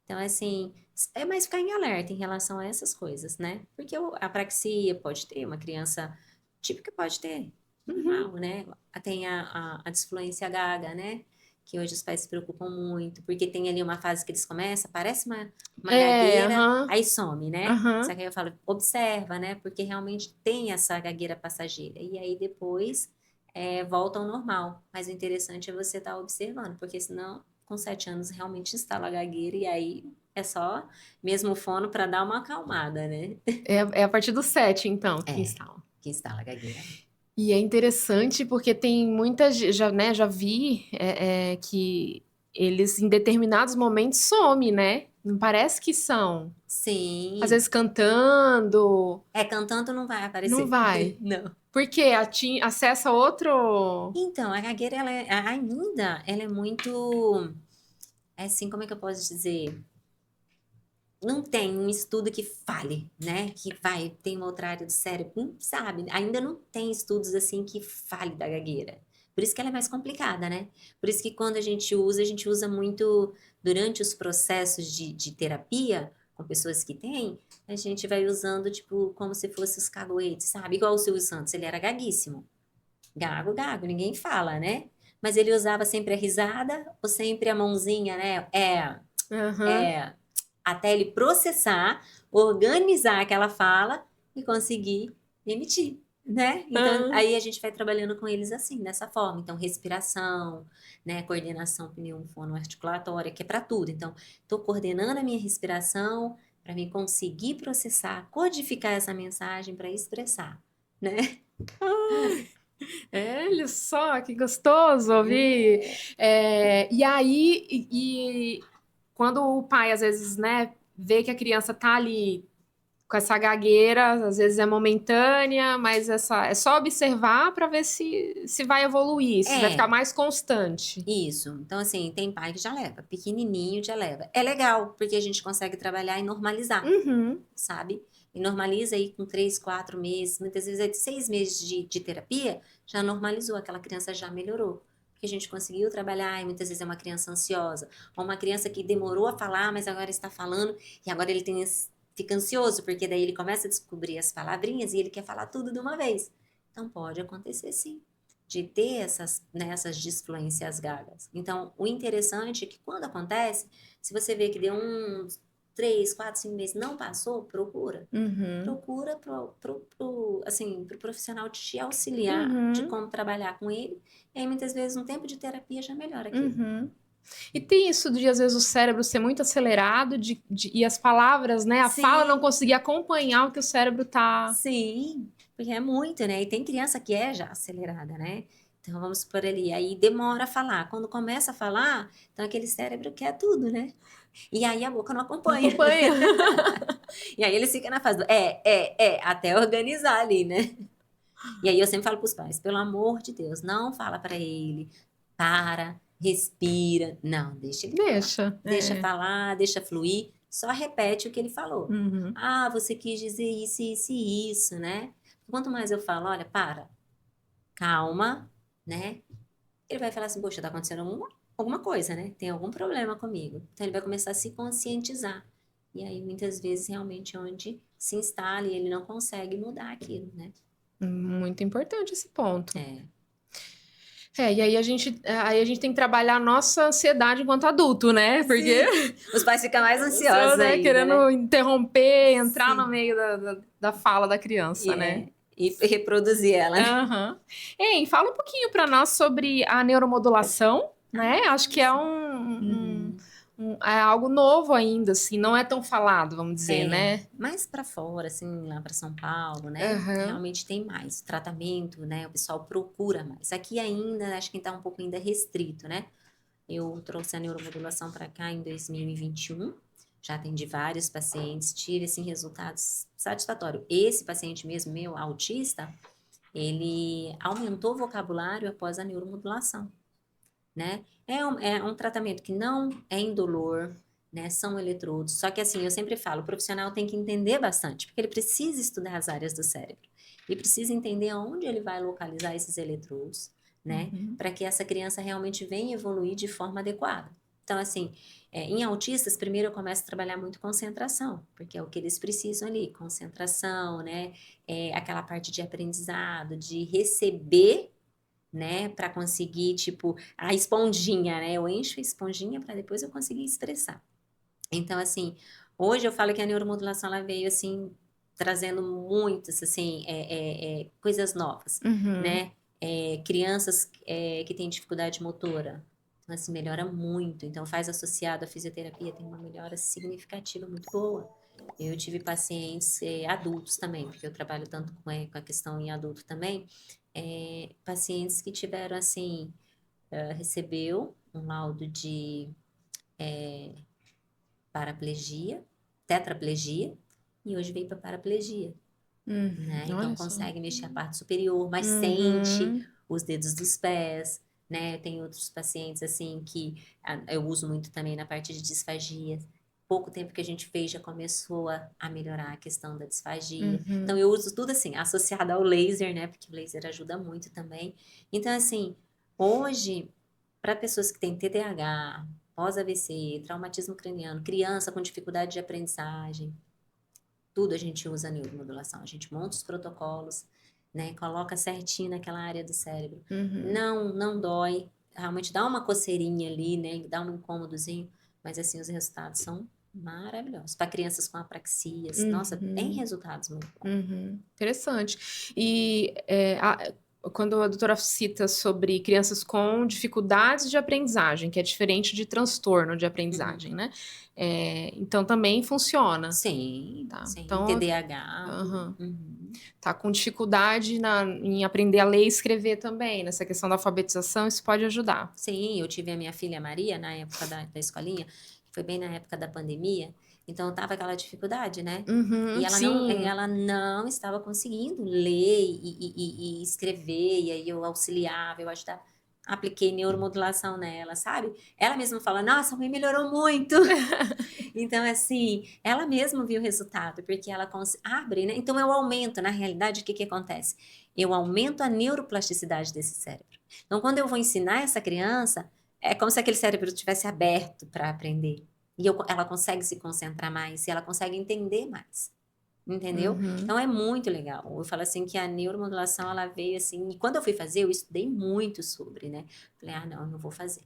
Então, assim, é mais ficar em alerta em relação a essas coisas, né? Porque a apraxia pode ter, uma criança típica pode ter, Uhum. normal, né? Tem a disfluência gaga, né? Que hoje os pais se preocupam muito, porque tem ali uma fase que eles começam, parece uma gagueira, Aham. aí some, né? Aham. Só que aí eu falo, observa, né? Porque realmente tem essa gagueira passageira. E aí depois volta ao normal. Mas o interessante é você estar observando, porque senão com 7 anos realmente instala a gagueira e aí é só mesmo o fono para dar uma acalmada, né? É a partir do 7, então, que É, instala. que instala a gagueira. E é interessante porque tem muita, já, né, já vi que eles em determinados momentos somem, né? Não parece que são. Às Sim. vezes cantando, Cantando não vai não aparecer. vai. Não. Porque acessa outro. Então, a gagueira, ela é muito, assim, como é que eu posso dizer? Não tem um estudo que fale, né? Que tem uma outra área do cérebro, não sabe? Ainda não tem estudos assim que fale da gagueira. Por isso que ela é mais complicada, né? Por isso que quando a gente usa muito durante os processos de terapia com pessoas que têm, a gente vai usando, tipo, como se fosse os caguetes, sabe? Igual o Silvio Santos, ele era gaguíssimo. Gago, gago, ninguém fala, né? Mas ele usava sempre a risada ou sempre a mãozinha, né? Aham. É, até ele processar, organizar aquela fala e conseguir emitir, né? Então, Aham. aí a gente vai trabalhando com eles assim, dessa forma. Então, respiração, né? Coordenação pneumofonoarticulatória, que é para tudo. Então, estou coordenando a minha respiração para me conseguir processar, codificar essa mensagem para expressar, né? Olha só, que gostoso ouvir. E aí, quando o pai, às vezes, né, vê que a criança tá ali com essa gagueira, às vezes é momentânea, mas é só observar para ver se vai evoluir, se vai ficar É, mais constante. isso. Então, assim, tem pai que já leva, pequenininho já leva. É legal, porque a gente consegue trabalhar e normalizar, Uhum, sabe? E normaliza aí com 3, 4 meses, muitas vezes é de 6 meses de terapia, já normalizou, aquela criança já melhorou. Porque a gente conseguiu trabalhar, e muitas vezes é uma criança ansiosa, ou uma criança que demorou a falar, mas agora está falando, e agora fica ansioso, porque daí ele começa a descobrir as palavrinhas e ele quer falar tudo de uma vez. Então pode acontecer sim, de ter essas disfluências gagas. Então, o interessante é que quando acontece, se você vê que deu uns 3, 4, 5 meses não passou, procura. uhum, Procura assim, pro profissional te auxiliar de uhum, como trabalhar com ele. E aí, muitas vezes, um tempo de terapia já melhora aquilo. uhum. E tem isso de, às vezes, o cérebro ser muito acelerado e as palavras, né, a fala não Sim, conseguir acompanhar o que o cérebro tá... sim, porque é muito, né? E tem criança que é já acelerada, né? Então, vamos por ali. Aí demora a falar. Quando começa a falar, então aquele cérebro quer tudo, né? E aí a boca não Não acompanha. acompanha. E aí eles ficam na fase do até organizar ali, né? E aí eu sempre falo para os pais, pelo amor de Deus, não fala para ele, para, respira. Não, deixa ele falar. Deixa. Deixa falar, deixa fluir, só repete o que ele falou. Uhum. Ah, você quis dizer isso, isso e isso, né? Quanto mais eu falo, olha, para, calma, né? Ele vai falar assim, poxa, tá acontecendo alguma coisa, né? Tem algum problema comigo. Então ele vai começar a se conscientizar. E aí, muitas vezes, realmente, onde se instala e ele não consegue mudar aquilo, né? Muito importante esse ponto. É. E aí a gente tem que trabalhar a nossa ansiedade enquanto adulto, né? Porque Sim. Os pais ficam mais o senhor, ansiosos né, ainda, né? querendo interromper, entrar no Sim. meio da fala da criança, né? E reproduzir ela, né? Aham. Ei, fala um pouquinho para nós sobre a neuromodulação, né? Acho que é Sim. Uhum. é algo novo ainda, assim, não é tão falado, vamos dizer, É, né? mais para fora, assim, lá para São Paulo, né? Aham. Realmente tem mais tratamento, né? O pessoal procura mais. Aqui ainda, acho que está um pouco ainda restrito, né? Eu trouxe a neuromodulação para cá em 2021. Já atendi vários pacientes, tive assim resultados satisfatórios. Esse paciente mesmo, meu autista, ele aumentou o vocabulário após a neuromodulação, né? É um tratamento que não é indolor, né? São eletrodos. Só que assim, eu sempre falo, o profissional tem que entender bastante, porque ele precisa estudar as áreas do cérebro. Ele precisa entender onde ele vai localizar esses eletrodos, né? Uhum. Para que essa criança realmente venha evoluir de forma adequada. Então, assim, em autistas, primeiro eu começo a trabalhar muito concentração, porque é o que eles precisam ali, concentração, né? Aquela parte de aprendizado, de receber, né, para conseguir, tipo, a esponjinha, né? Eu encho a esponjinha para depois eu conseguir expressar. Então, assim, hoje eu falo que a neuromodulação ela veio assim trazendo muitas assim coisas novas, Uhum. né? Crianças que têm dificuldade motora, então, assim, melhora muito. Então, faz associado à fisioterapia, tem uma melhora significativa muito boa. Eu tive pacientes adultos também, porque eu trabalho tanto com a questão em adulto também, pacientes que tiveram assim, recebeu um laudo de paraplegia, tetraplegia, e hoje veio para paraplegia, né? Então Olha só. consegue mexer a parte superior, mas sente Uhum. os dedos dos pés, né? Tem outros pacientes assim que eu uso muito também na parte de disfagia. Pouco tempo que a gente fez já começou a melhorar a questão da disfagia. Então Uhum. eu uso tudo assim, associado ao laser, né? Porque o laser ajuda muito também. Então assim, hoje para pessoas que têm TDAH, pós-AVC, traumatismo craniano, criança com dificuldade de aprendizagem, tudo a gente usa a neuromodulação. A gente monta os protocolos, né? Coloca certinho naquela área do cérebro. Uhum. Não dói. Realmente dá uma coceirinha ali, né? Dá um incômodozinho, mas assim, os resultados são maravilhosos. Para crianças com apraxias, nossa, tem Uhum. resultados muito bons. Uhum. Interessante. E quando a doutora cita sobre crianças com dificuldades de aprendizagem, que é diferente de transtorno de Uhum. aprendizagem, né? Então também funciona, Sim, tá? sim. Então, TDAH, tudo. aham. Uhum. Tá com dificuldade em aprender a ler e escrever também, nessa questão da alfabetização, isso pode ajudar. Sim, eu tive a minha filha Maria na época da escolinha, que foi bem na época da pandemia, então tava aquela dificuldade, né? E Uhum, sim. ela não estava conseguindo ler e escrever, e aí eu auxiliava, eu ajudava. Apliquei neuromodulação nela, sabe? Ela mesma fala, nossa, mãe melhorou muito. Então, assim, ela mesma viu o resultado, porque ela abre, né? Então, eu aumento, na realidade, o que que acontece? Eu aumento a neuroplasticidade desse cérebro. Então, quando eu vou ensinar essa criança, é como se aquele cérebro tivesse aberto para aprender. E ela consegue se concentrar mais, e ela consegue entender mais. Entendeu? Uhum. Então é muito legal. Eu falo assim que a neuromodulação ela veio assim, e quando eu fui fazer, eu estudei muito sobre, né? Falei, não, eu não vou fazer.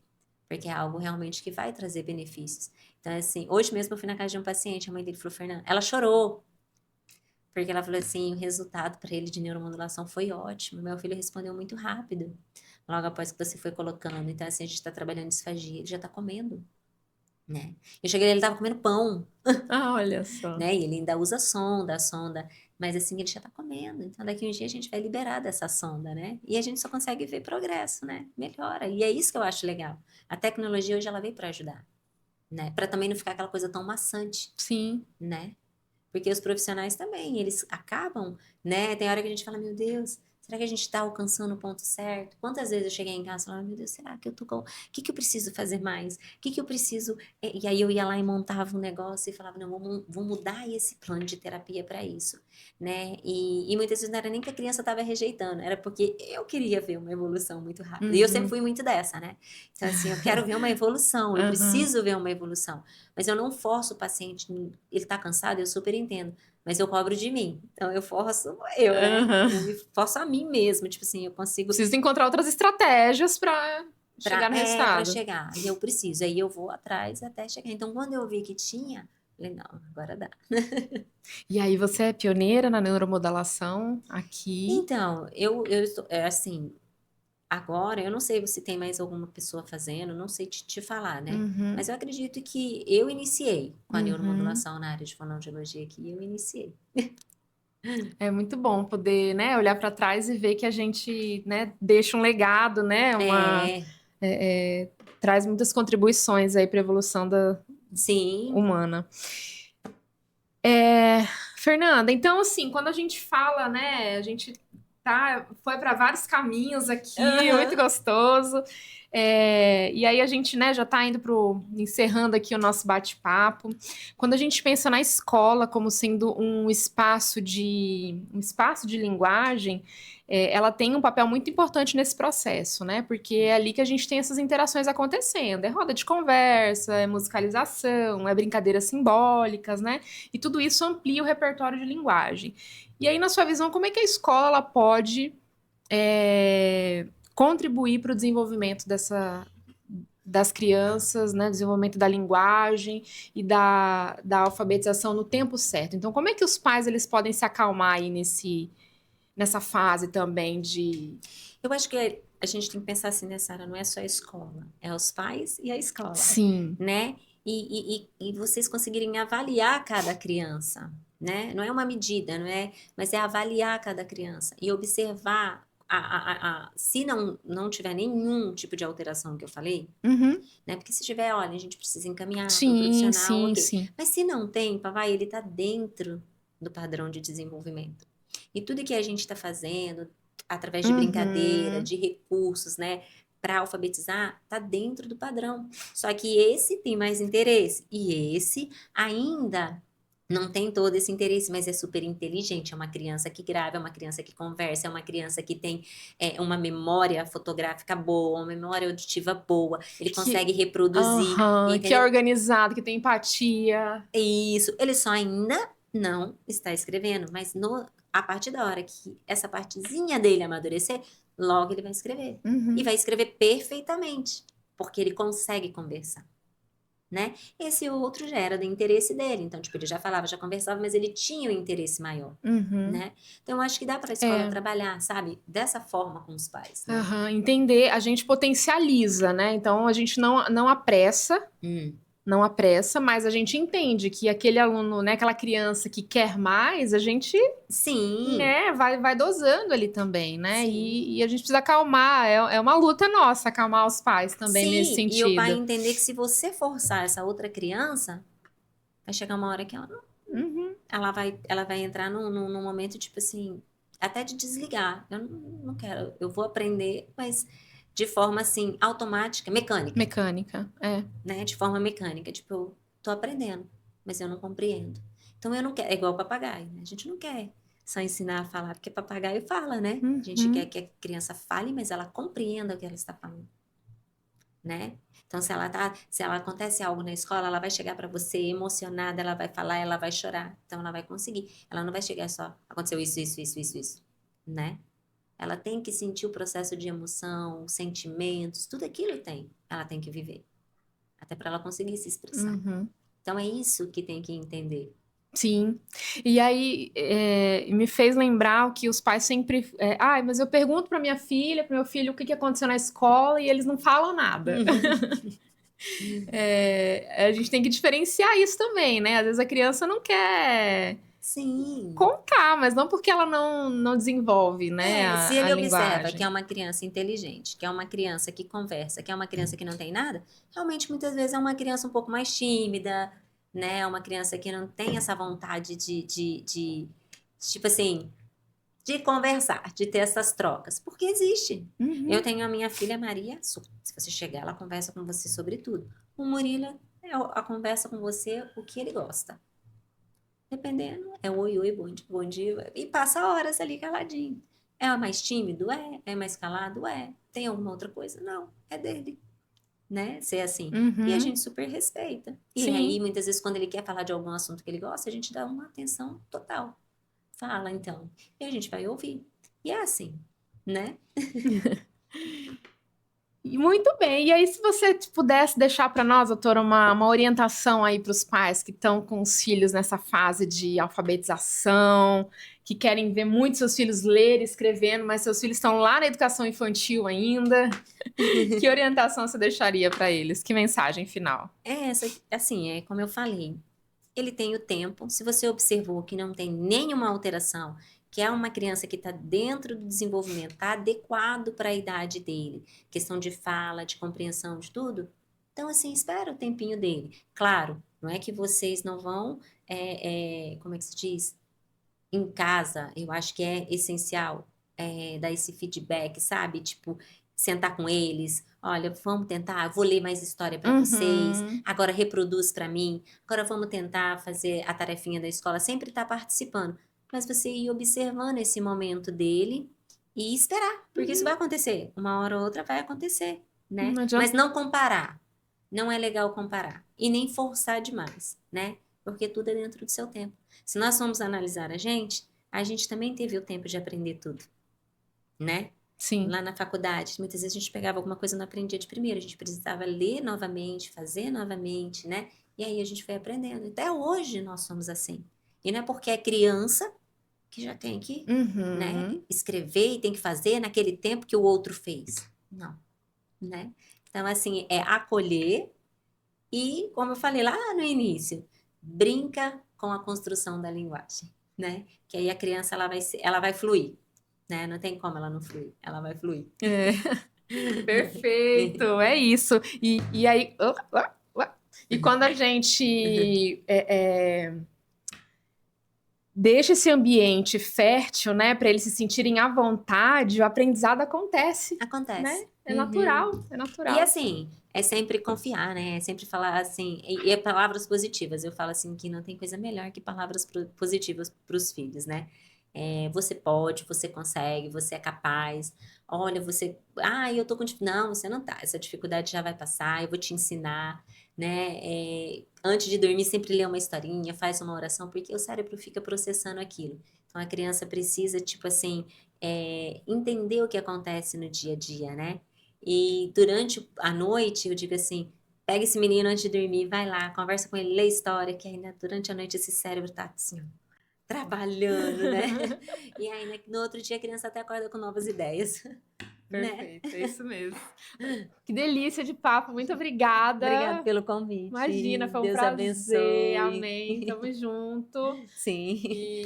Porque é algo realmente que vai trazer benefícios. Então, assim, hoje mesmo eu fui na casa de um paciente, a mãe dele falou, Fernanda, ela chorou, porque ela falou assim, o resultado para ele de neuromodulação foi ótimo. Meu filho respondeu muito rápido, logo após que você foi colocando. Então, assim, a gente está trabalhando disfagia, ele já está comendo, né? Eu cheguei, ele estava comendo pão, Ah, olha só. né? E ele ainda usa a sonda, mas assim, ele já tá comendo. Então, daqui um dia a gente vai liberar dessa sonda, né? E a gente só consegue ver progresso, né? Melhora. E é isso que eu acho legal. A tecnologia hoje ela veio para ajudar, né? Para também não ficar aquela coisa tão maçante, Sim. né? Porque os profissionais também, eles acabam, né? Tem hora que a gente fala, meu Deus, será que a gente está alcançando o ponto certo? Quantas vezes eu cheguei em casa e falava, meu Deus, será que eu tô com... O que que eu preciso fazer mais? O que que eu preciso... E aí eu ia lá e montava um negócio e falava, não, vou mudar esse plano de terapia para isso, né? E muitas vezes não era nem que a criança estava rejeitando, era porque eu queria ver uma evolução muito rápida. E eu sempre Uhum. fui muito dessa, né? Então, assim, eu quero ver uma evolução, eu Aham. preciso ver uma evolução. Mas eu não forço o paciente, ele tá cansado, eu super entendo, mas eu cobro de mim. Então eu forço eu, né? Aham. Eu me forço a mim mesmo, tipo assim, eu consigo Preciso encontrar outras estratégias para chegar no para resultado. chegar, e eu preciso, aí eu vou atrás até chegar. Então quando eu vi que tinha, falei, não, agora dá. E aí você é pioneira na neuromodulação aqui. Então, eu estou, assim, agora, eu não sei se tem mais alguma pessoa fazendo, não sei te falar, né? Uhum, Mas eu acredito que eu iniciei com a uhum. neuromodulação na área de fonoaudiologia aqui, eu iniciei. É muito bom poder, né, olhar para trás e ver que a gente, né, deixa um legado, né, É, traz muitas contribuições aí para a evolução da sim. humana. É, Fernanda, então assim, quando a gente fala, né, a gente foi para vários caminhos aqui, muito Aham. gostoso. E aí a gente, né, já está indo encerrando aqui o nosso bate-papo. Quando a gente pensa na escola como sendo um espaço de linguagem, ela tem um papel muito importante nesse processo, né? Porque é ali que a gente tem essas interações acontecendo. É roda de conversa, é musicalização, é brincadeiras simbólicas, né? E tudo isso amplia o repertório de linguagem. E aí, na sua visão, como é que a escola ela pode contribuir para o desenvolvimento das crianças, né? Desenvolvimento da linguagem e da alfabetização no tempo certo. Então, como é que os pais eles podem se acalmar aí nessa fase também de. Eu acho que a gente tem que pensar assim, né, Sara? Não é só a escola, é os pais e a escola, Sim. né? E vocês conseguirem avaliar cada criança, né? Não é uma medida, não é? Mas é avaliar cada criança e observar se não tiver nenhum tipo de alteração que eu falei, Uhum. né? Porque se tiver, olha, a gente precisa encaminhar para o Sim, profissional, sim, ok. sim. Mas se não tem, papai, ele está dentro do padrão de desenvolvimento. E tudo que a gente está fazendo, através de brincadeira, Uhum. de recursos, né, para alfabetizar, tá dentro do padrão. Só que esse tem mais interesse e esse ainda não tem todo esse interesse, mas é super inteligente. É uma criança que grava, é uma criança que conversa, é uma criança que tem uma memória fotográfica boa, uma memória auditiva boa. Ele Que, consegue reproduzir, que é entendeu? organizado, que tem empatia. Isso, ele só ainda não está escrevendo, mas a partir da hora que essa partezinha dele amadurecer, logo ele vai escrever. E Uhum. vai escrever perfeitamente, porque ele consegue conversar, né? Esse outro já era do interesse dele, então, tipo, ele já falava, já conversava, mas ele tinha um interesse maior, Uhum. né? Então, eu acho que dá para a escola É. trabalhar, sabe? Dessa forma com os pais, né? Aham, entender, a gente potencializa, né? Então a gente não apressa, Hum, não apressa, mas a gente entende que aquele aluno, né, aquela criança que quer mais, a gente, sim, né, vai dosando ali também, né? sim. E a gente precisa acalmar, é uma luta nossa acalmar os pais também nesse Sim, e o pai sentido. entender que se você forçar essa outra criança, vai chegar uma hora que Uhum, ela vai entrar num momento, tipo assim, até de desligar. Eu não quero, eu vou aprender, mas de forma assim, automática, mecânica, mecânica, é. né? De forma mecânica. Tipo, eu tô aprendendo, mas eu não compreendo. Então eu não quero, é igual papagaio, né? A gente não quer só ensinar a falar, porque papagaio fala, né? A gente quer Uhum, que a criança fale, mas ela compreenda o que ela está falando, né? Então, se ela acontece algo na escola, ela vai chegar para você emocionada, ela vai falar, ela vai chorar. Então, ela vai conseguir. Ela não vai chegar só, aconteceu isso, né? Ela tem que sentir o processo de emoção, sentimentos, tudo aquilo tem. Ela tem que viver, até para ela conseguir se expressar. uhum. Então, é isso que tem que entender. Sim. E aí me fez lembrar o que os pais sempre. Mas eu pergunto para minha filha, para meu filho, o que aconteceu na escola e eles não falam nada. A gente tem que diferenciar isso também, né? Às vezes a criança não quer Sim. contar, mas não porque ela não desenvolve, né, Se a ele observa que linguagem. é uma criança inteligente, que é uma criança que conversa, que é uma criança que não tem nada, realmente muitas vezes é uma criança um pouco mais tímida, né? É uma criança que não tem essa vontade tipo assim, de conversar, de ter essas trocas, porque existe. Eu Uhum, tenho a minha filha Maria, se você chegar, ela conversa com você sobre tudo. O Murilo, a conversa com você, o que ele gosta. Dependendo, é oi, oi, bom dia, bom dia. E passa horas ali caladinho. É mais tímido? É. É mais calado? É. Tem alguma outra coisa? Não. É dele, né? Ser assim. E a uhum, gente super respeita. E aí, sim. muitas vezes, quando ele quer falar de algum assunto que ele gosta, a gente dá uma atenção total. Fala, então. E a gente vai ouvir. E é assim, né? E muito bem. E aí, se você pudesse deixar para nós, doutora, uma orientação aí para os pais que estão com os filhos nessa fase de alfabetização, que querem ver muito seus filhos ler e escrevendo, mas seus filhos estão lá na educação infantil ainda, que orientação você deixaria para eles? Que mensagem final? Essa, assim, é como eu falei, ele tem o tempo. Se você observou que não tem nenhuma alteração, que é uma criança que está dentro do desenvolvimento, está adequado para a idade dele, questão de fala, de compreensão, de tudo, então, assim, espera o tempinho dele. Claro, não é que vocês não vão, como é que se diz? Em casa, eu acho que é essencial dar esse feedback, sabe? Tipo, sentar com eles. Olha, vamos tentar, eu vou ler mais história para vocês. Uhum. Agora reproduz para mim. Agora vamos tentar fazer a tarefinha da escola. Sempre estar participando. Mas você ir observando esse momento dele e esperar, porque isso vai acontecer. Uma hora ou outra vai acontecer, né? Não adianta. Mas não comparar. Não é legal comparar. E nem forçar demais, né? Porque tudo é dentro do seu tempo. Se nós formos analisar a gente também teve o tempo de aprender tudo, né? Sim. Lá na faculdade, muitas vezes a gente pegava alguma coisa e não aprendia de primeira, a gente precisava ler novamente, fazer novamente, né? E aí a gente foi aprendendo. Até hoje nós somos assim. E não é porque é criança que já tem que, né, Uhum. escrever e tem que fazer naquele tempo que o outro fez. Não, né? Então, assim, é acolher e, como eu falei lá no início, brinca com a construção da linguagem, né? Que aí a criança ela vai fluir, né? Não tem como ela não fluir, ela vai fluir. É. Perfeito, é isso. E aí. E quando a gente deixa esse ambiente fértil, né, para eles se sentirem à vontade, o aprendizado acontece, Acontece. né? É natural, é E natural. assim, é sempre confiar, né? É sempre falar assim, e palavras positivas. Eu falo assim que não tem coisa melhor que palavras positivas para os filhos, né? Você pode, você consegue, você é capaz. Olha, eu tô com não, você não tá. Essa dificuldade já vai passar, eu vou te ensinar, né? Antes de dormir, sempre lê uma historinha, faz uma oração, porque o cérebro fica processando aquilo. Então a criança precisa, tipo assim, entender o que acontece no dia a dia, né? E durante a noite, eu digo assim, pega esse menino antes de dormir, vai lá, conversa com ele, lê história, que ainda durante a noite esse cérebro tá assim, ó, trabalhando, né? E aí no outro dia a criança até acorda com novas ideias, né? Perfeito, é isso mesmo. Que delícia de papo, muito obrigada. Obrigada pelo convite. Imagina, foi um Deus prazer. abençoe. Amém. Tamo junto. Sim,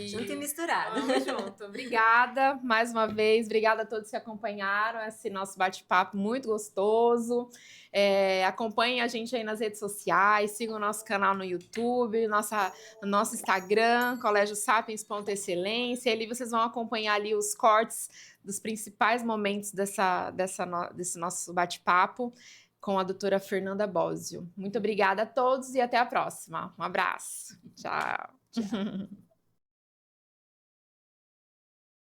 junto e E misturado. tamo junto. Obrigada mais uma vez. Obrigada a todos que acompanharam esse nosso bate-papo muito gostoso. Acompanhem a gente aí nas redes sociais, sigam o nosso canal no YouTube, nosso Instagram, colégiosapiens.excelência. Ali vocês vão acompanhar ali os cortes dos principais momentos desse nosso bate-papo com a doutora Fernanda Bósio. Muito obrigada a todos e até a próxima. Um abraço. Tchau. Tchau.